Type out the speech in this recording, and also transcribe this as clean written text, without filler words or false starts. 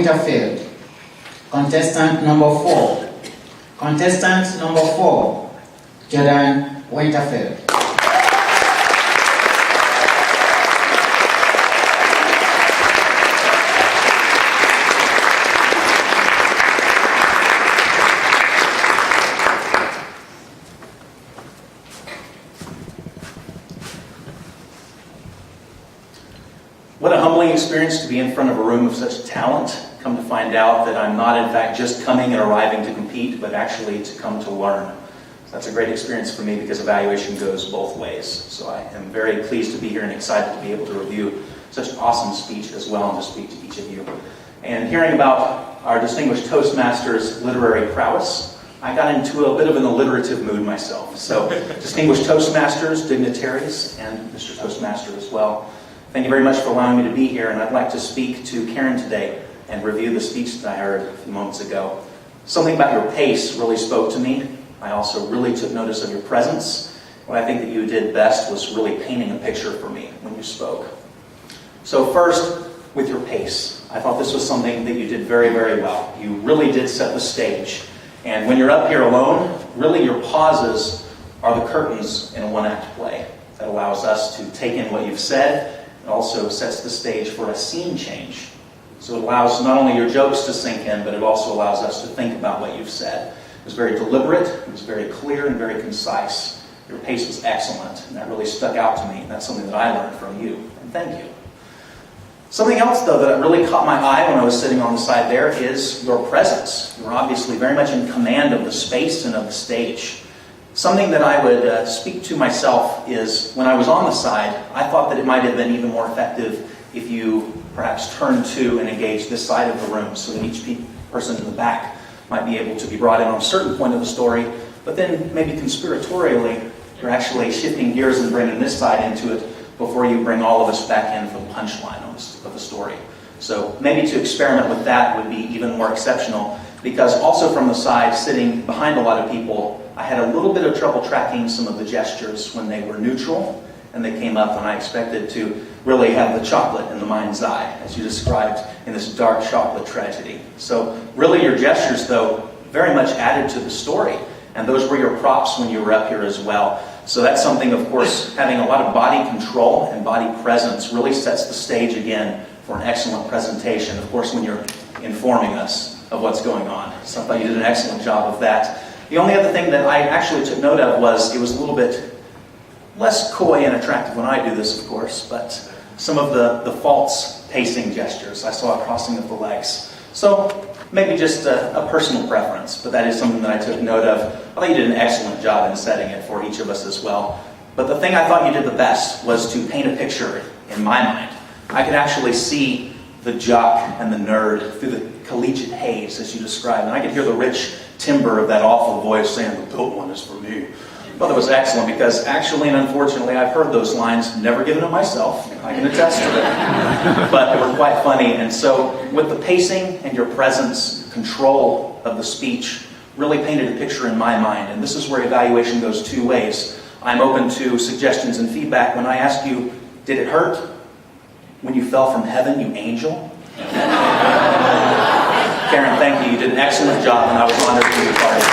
Winterfield. Contestant number 4. Contestant number 4, Jordan Winterfield. What a humbling experience to be in front of a room of such talent. Come to find out that I'm not, in fact, just coming and arriving to compete, but actually to come to learn. So that's a great experience for me because evaluation goes both ways. So I am very pleased to be here and excited to be able to review such an awesome speech as well and to speak to each of you. And hearing about our distinguished Toastmasters literary prowess, I got into a bit of an alliterative mood myself. So distinguished Toastmasters, dignitaries, and Mr. Toastmaster as well. Thank you very much for allowing me to be here, and I'd like to speak to Karen today and review the speech that I heard a few moments ago. Something about your pace really spoke to me. I also really took notice of your presence. What I think that you did best was really painting a picture for me when you spoke. So first, with your pace. I thought this was something that you did very, very well. You really did set the stage. And when you're up here alone, really your pauses are the curtains in a one-act play. That allows us to take in what you've said. It also sets the stage for a scene change. So it allows not only your jokes to sink in, but it also allows us to think about what you've said. It was very deliberate, it was very clear and very concise. Your pace was excellent, and that really stuck out to me. And that's something that I learned from you, and thank you. Something else, though, that really caught my eye when I was sitting on the side there is your presence. You're obviously very much in command of the space and of the stage. Something that I would speak to myself is, when I was on the side, I thought that it might have been even more effective if you perhaps turned to and engaged this side of the room so that each person in the back might be able to be brought in on a certain point of the story, but then maybe conspiratorially, you're actually shifting gears and bringing this side into it before you bring all of us back in for the punchline of the story. So maybe to experiment with that would be even more exceptional, because also from the side, sitting behind a lot of people, I had a little bit of trouble tracking some of the gestures when they were neutral and they came up, and I expected to really have the chocolate in the mind's eye, as you described in this dark chocolate tragedy. So really your gestures, though, very much added to the story, and those were your props when you were up here as well. So that's something, of course, having a lot of body control and body presence really sets the stage again for an excellent presentation, of course, when you're informing us of what's going on. So I thought you did an excellent job of that. The only other thing that I actually took note of was it was a little bit less coy and attractive when I do this, of course, but some of the false pacing gestures. I saw a crossing of the legs. So maybe just a personal preference, but that is something that I took note of. I thought you did an excellent job in setting it for each of us as well. But the thing I thought you did the best was to paint a picture in my mind. I could actually see the jock and the nerd through the collegiate haze, as you described, and I could hear the rich timbre of that awful voice saying, "The built one is for me." Well, that was excellent, because actually and unfortunately I've heard those lines, never given them myself, I can attest to it, but they were quite funny. And so with the pacing and your presence, control of the speech really painted a picture in my mind. And this is where evaluation goes two ways. I'm open to suggestions and feedback. When I ask you, did it hurt when you fell from heaven, you angel? Karen, thank you. You did an excellent job, and I was honored to be a part of it.